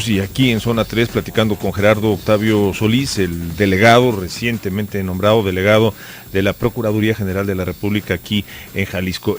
Y aquí en Zona 3 platicando con Gerardo Octavio Solís, el delegado, recientemente nombrado delegado de la Procuraduría General de la República aquí en Jalisco.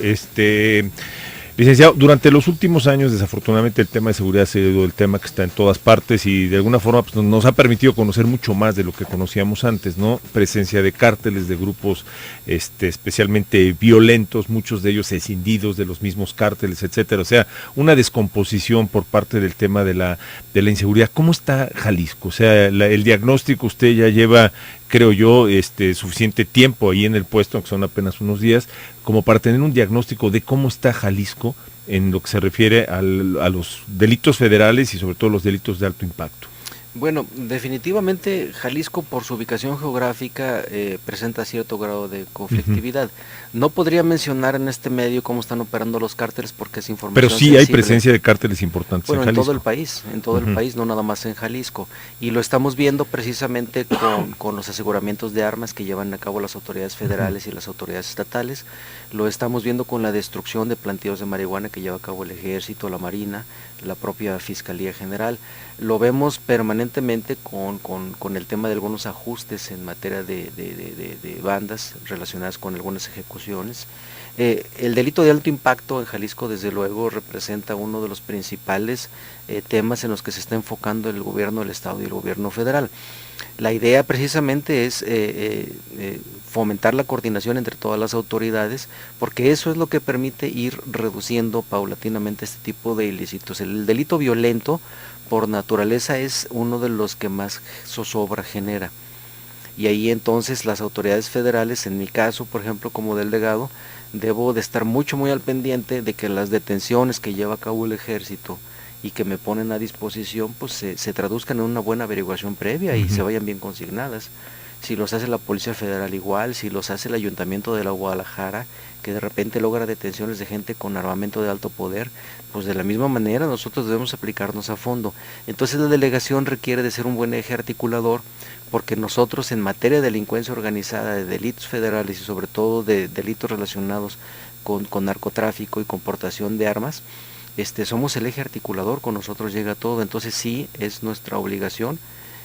Licenciado, durante los últimos años, desafortunadamente, el tema de seguridad ha sido el tema que está en todas partes y de alguna forma pues, nos ha permitido conocer mucho más de lo que conocíamos antes, ¿no? Presencia de cárteles, de grupos especialmente violentos, muchos de ellos escindidos de los mismos cárteles, etcétera. O sea, una descomposición por parte del tema de la inseguridad. ¿Cómo está Jalisco? O sea, el diagnóstico usted ya lleva, creo yo, suficiente tiempo ahí en el puesto, aunque son apenas unos días, como para tener un diagnóstico de cómo está Jalisco en lo que se refiere a los delitos federales y sobre todo los delitos de alto impacto. Bueno, definitivamente Jalisco por su ubicación geográfica presenta cierto grado de conflictividad. No podría mencionar en este medio cómo están operando los cárteles porque es información Pero sí sensible. hay presencia de cárteles importantes Bueno, en Jalisco. en todo el país, no nada más en Jalisco. Y lo estamos viendo precisamente con los aseguramientos de armas que llevan a cabo las autoridades federales y las autoridades estatales. Lo estamos viendo con la destrucción de plantíos de marihuana que lleva a cabo el Ejército, la Marina, la propia Fiscalía General. Lo vemos permanentemente con el tema de algunos ajustes en materia de bandas relacionadas con algunas ejecuciones. El delito de alto impacto en Jalisco desde luego representa uno de los principales temas en los que se está enfocando el gobierno del estado y el gobierno federal. La idea precisamente es fomentar la coordinación entre todas las autoridades, porque eso es lo que permite ir reduciendo paulatinamente este tipo de ilícitos. El delito violento por naturaleza es uno de los que más zozobra genera. Y ahí entonces las autoridades federales, en mi caso, por ejemplo, como delegado, debo de estar muy al pendiente de que las detenciones que lleva a cabo el ejército y que me ponen a disposición, pues se traduzcan en una buena averiguación previa y se vayan bien consignadas. Si los hace la Policía Federal igual, si los hace el Ayuntamiento de la Guadalajara, que de repente logra detenciones de gente con armamento de alto poder, pues de la misma manera nosotros debemos aplicarnos a fondo. Entonces la delegación requiere de ser un buen eje articulador, porque nosotros en materia de delincuencia organizada, de delitos federales y sobre todo de delitos relacionados con narcotráfico y con portación de armas, somos el eje articulador, con nosotros llega todo. Entonces sí es nuestra obligación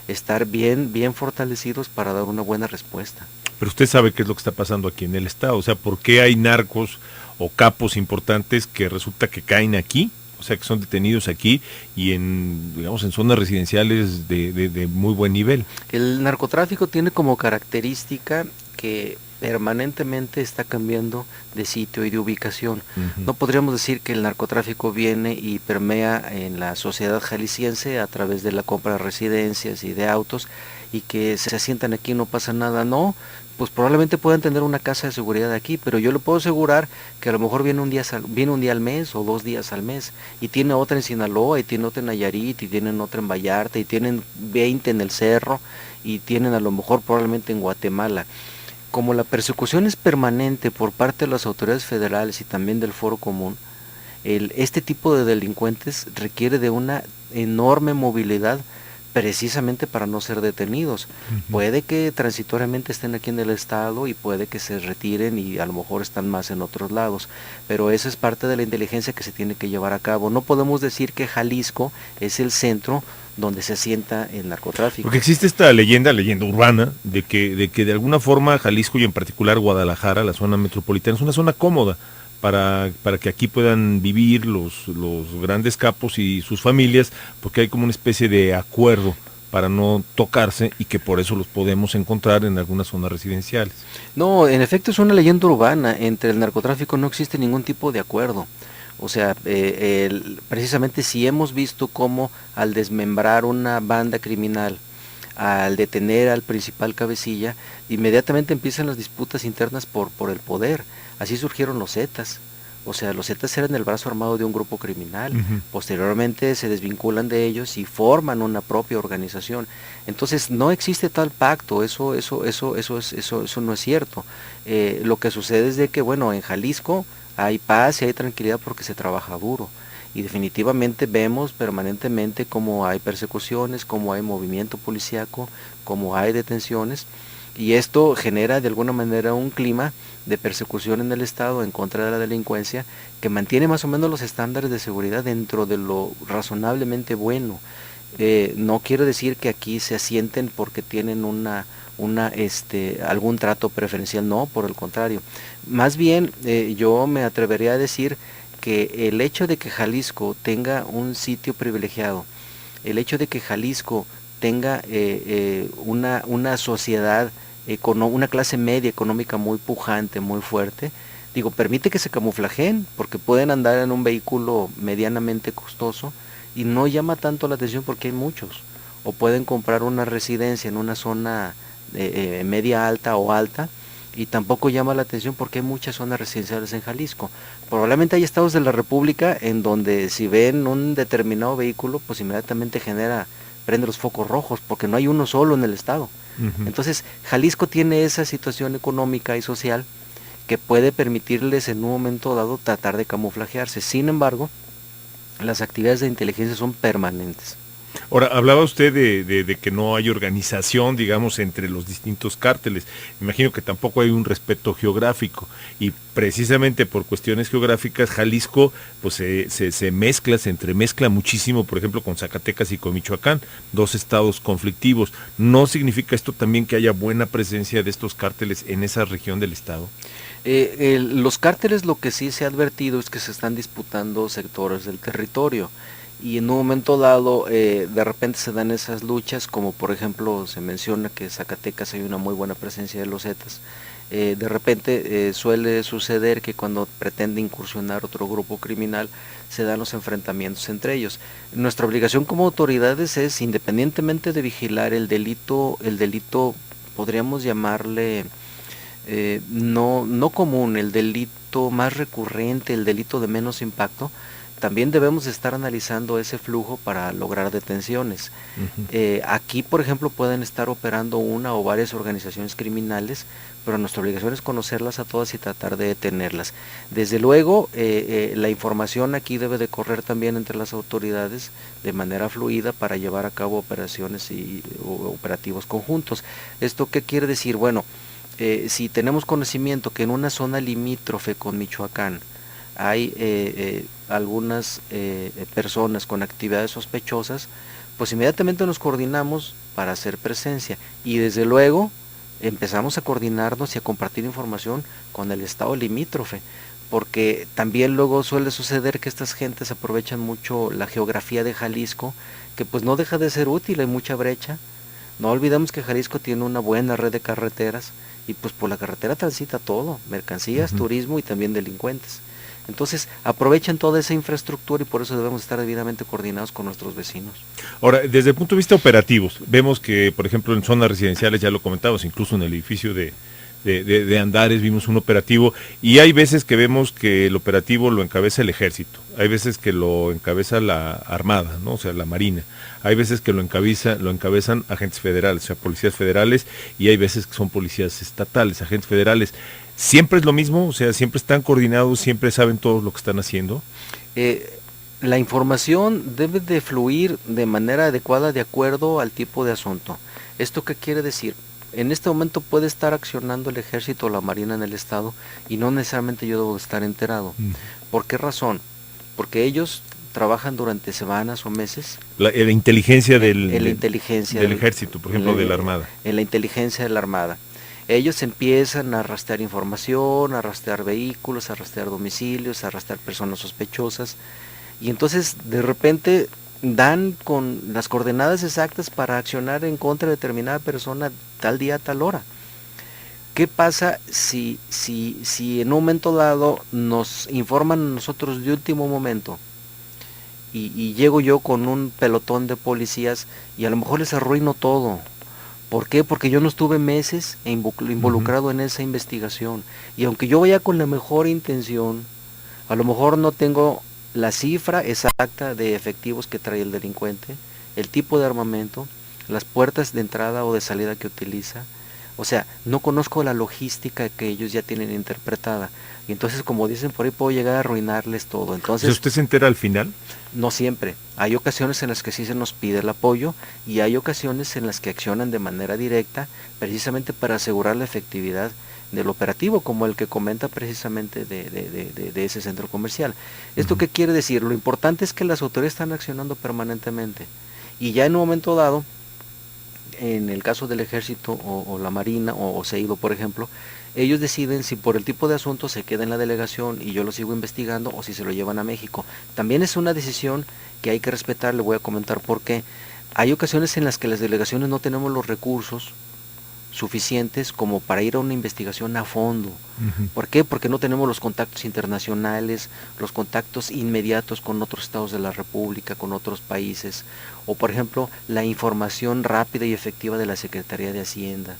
estar bien fortalecidos para dar una buena respuesta. Pero usted sabe qué es lo que está pasando aquí en el estado, o sea, ¿por qué hay narcos o capos importantes que resulta que caen aquí? O sea, que son detenidos aquí y digamos, en zonas residenciales de muy buen nivel. El narcotráfico tiene como característica que permanentemente está cambiando de sitio y de ubicación. No podríamos decir que el narcotráfico viene y permea en la sociedad jalisciense a través de la compra de residencias y de autos y que se asientan aquí y no pasa nada. No, pues probablemente puedan tener una casa de seguridad aquí, pero yo le puedo asegurar que a lo mejor viene un día al mes o 2 días al mes, y tiene otra en Sinaloa, y tiene otra en Nayarit, y tienen otra en Vallarta, y tienen 20 en el Cerro, y tienen a lo mejor probablemente en Guatemala. Como la persecución es permanente por parte de las autoridades federales y también del Foro Común, este tipo de delincuentes requiere de una enorme movilidad precisamente para no ser detenidos. Puede que transitoriamente estén aquí en el estado y puede que se retiren y a lo mejor están más en otros lados, pero esa es parte de la inteligencia que se tiene que llevar a cabo. No podemos decir que Jalisco es el centro donde se asienta el narcotráfico. Porque existe esta leyenda urbana, de que de alguna forma Jalisco y en particular Guadalajara, la zona metropolitana, es una zona cómoda para que aquí puedan vivir los grandes capos y sus familias, porque hay como una especie de acuerdo para no tocarse y que por eso los podemos encontrar en algunas zonas residenciales. No, en efecto es una leyenda urbana. Entre el narcotráfico no existe ningún tipo de acuerdo. O sea, precisamente si hemos visto cómo al desmembrar una banda criminal, al detener al principal cabecilla, inmediatamente empiezan las disputas internas por el poder. Así surgieron los Zetas. O sea, los Zetas eran el brazo armado de un grupo criminal. Posteriormente se desvinculan de ellos y forman una propia organización. Entonces no existe tal pacto. Eso no es cierto. Lo que sucede es de que, bueno, en Jalisco hay paz y hay tranquilidad porque se trabaja duro. Y definitivamente vemos permanentemente cómo hay persecuciones, cómo hay movimiento policíaco, cómo hay detenciones, y esto genera de alguna manera un clima de persecución en el estado en contra de la delincuencia que mantiene más o menos los estándares de seguridad dentro de lo razonablemente bueno. No quiero decir que aquí se asienten porque tienen algún trato preferencial, no, por el contrario. Más bien, yo me atrevería a decir que el hecho de que Jalisco tenga un sitio privilegiado, el hecho de que Jalisco tenga una sociedad, una clase media económica muy pujante, muy fuerte, digo, permite que se camuflajeen, porque pueden andar en un vehículo medianamente costoso y no llama tanto la atención porque hay muchos. O pueden comprar una residencia en una zona media alta o alta y tampoco llama la atención porque hay muchas zonas residenciales en Jalisco. Probablemente hay estados de la República en donde si ven un determinado vehículo, pues inmediatamente prende los focos rojos porque no hay uno solo en el estado. Entonces, Jalisco tiene esa situación económica y social que puede permitirles en un momento dado tratar de camuflajearse. Sin embargo, las actividades de inteligencia son permanentes. Ahora, hablaba usted de que no hay organización, digamos, entre los distintos cárteles. Me imagino que tampoco hay un respeto geográfico y precisamente por cuestiones geográficas Jalisco pues se mezcla, se entremezcla muchísimo, por ejemplo, con Zacatecas y con Michoacán, dos estados conflictivos. ¿No significa esto también que haya buena presencia de estos cárteles en esa región del estado? Los cárteles, lo que sí se ha advertido es que se están disputando sectores del territorio y en un momento dado de repente se dan esas luchas, como por ejemplo se menciona que en Zacatecas hay una muy buena presencia de los Zetas. De repente suele suceder que cuando pretende incursionar otro grupo criminal se dan los enfrentamientos entre ellos. Nuestra obligación como autoridades es, independientemente de vigilar el delito podríamos llamarle no común, el delito más recurrente, el delito de menos impacto, también debemos estar analizando ese flujo para lograr detenciones. Aquí, por ejemplo, pueden estar operando una o varias organizaciones criminales, pero nuestra obligación es conocerlas a todas y tratar de detenerlas. Desde luego, la información aquí debe de correr también entre las autoridades de manera fluida para llevar a cabo operaciones y operativos conjuntos. ¿Esto qué quiere decir? Bueno, si tenemos conocimiento que en una zona limítrofe con Michoacán hay algunas personas con actividades sospechosas, pues inmediatamente nos coordinamos para hacer presencia y desde luego empezamos a coordinarnos y a compartir información con el estado limítrofe, porque también luego suele suceder que estas gentes aprovechan mucho la geografía de Jalisco, que pues no deja de ser útil, hay mucha brecha. No olvidemos que Jalisco tiene una buena red de carreteras y pues por la carretera transita todo, mercancías, turismo y también delincuentes. Entonces aprovechan toda esa infraestructura y por eso debemos estar debidamente coordinados con nuestros vecinos. Ahora, desde el punto de vista operativos, vemos que, por ejemplo, en zonas residenciales, ya lo comentabas, incluso en el edificio de Andares vimos un operativo y hay veces que vemos que el operativo lo encabeza el ejército, hay veces que lo encabeza la Armada, ¿no? O sea, la Marina, hay veces que lo encabezan agentes federales, o sea, policías federales, y hay veces que son policías estatales, agentes federales. ¿Siempre es lo mismo? O sea, ¿siempre están coordinados, siempre saben todo lo que están haciendo? La información debe de fluir de manera adecuada de acuerdo al tipo de asunto. ¿Esto qué quiere decir? En este momento puede estar accionando el ejército o la marina en el estado y no necesariamente yo debo estar enterado. ¿Por qué razón? Porque ellos trabajan durante semanas o meses. La inteligencia del ejército, por ejemplo, de la Armada. En la inteligencia de la Armada. Ellos empiezan a rastrear información, a rastrear vehículos, a rastrear domicilios, a rastrear personas sospechosas. Y entonces de repente dan con las coordenadas exactas para accionar en contra de determinada persona tal día, tal hora. ¿Qué pasa si en un momento dado nos informan a nosotros de último momento y llego yo con un pelotón de policías y a lo mejor les arruino todo? ¿Por qué? Porque yo no estuve meses involucrado en esa investigación. Y aunque yo vaya con la mejor intención, a lo mejor no tengo la cifra exacta de efectivos que trae el delincuente, el tipo de armamento, las puertas de entrada o de salida que utiliza. O sea, no conozco la logística que ellos ya tienen interpretada. Y entonces, como dicen por ahí, puedo llegar a arruinarles todo. Entonces, ¿usted se entera al final? No siempre. Hay ocasiones en las que sí se nos pide el apoyo y hay ocasiones en las que accionan de manera directa precisamente para asegurar la efectividad del operativo, como el que comenta precisamente de ese centro comercial. ¿Esto qué quiere decir? Lo importante es que las autoridades están accionando permanentemente Y ya en un momento dado, en el caso del ejército o la marina o SEIDO, por ejemplo, ellos deciden si por el tipo de asunto se queda en la delegación y yo lo sigo investigando o si se lo llevan a México. También es una decisión que hay que respetar, le voy a comentar por qué. Hay ocasiones en las que las delegaciones no tenemos los recursos suficientes como para ir a una investigación a fondo. ¿Por qué? Porque no tenemos los contactos internacionales, los contactos inmediatos con otros estados de la República, con otros países, o por ejemplo, la información rápida y efectiva de la Secretaría de Hacienda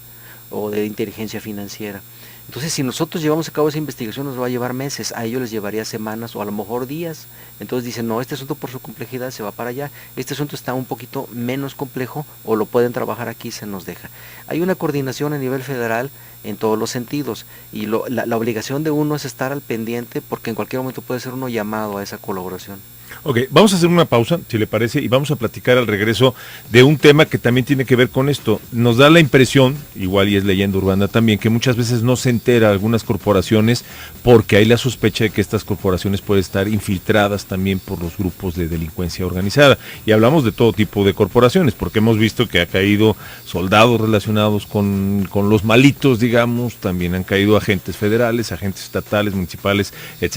o de Inteligencia Financiera. Entonces, si nosotros llevamos a cabo esa investigación, nos va a llevar meses, a ellos les llevaría semanas o a lo mejor días. Entonces dicen, no, este asunto por su complejidad se va para allá, este asunto está un poquito menos complejo o lo pueden trabajar aquí, se nos deja. Hay una coordinación a nivel federal en todos los sentidos y la obligación de uno es estar al pendiente porque en cualquier momento puede ser uno llamado a esa colaboración. Ok, vamos a hacer una pausa, si le parece, y vamos a platicar al regreso de un tema que también tiene que ver con esto. Nos da la impresión, igual y es leyenda urbana también, que muchas veces no se entera algunas corporaciones porque hay la sospecha de que estas corporaciones pueden estar infiltradas también por los grupos de delincuencia organizada. Y hablamos de todo tipo de corporaciones, porque hemos visto que ha caído soldados relacionados con los malitos, digamos, también han caído agentes federales, agentes estatales, municipales, etc.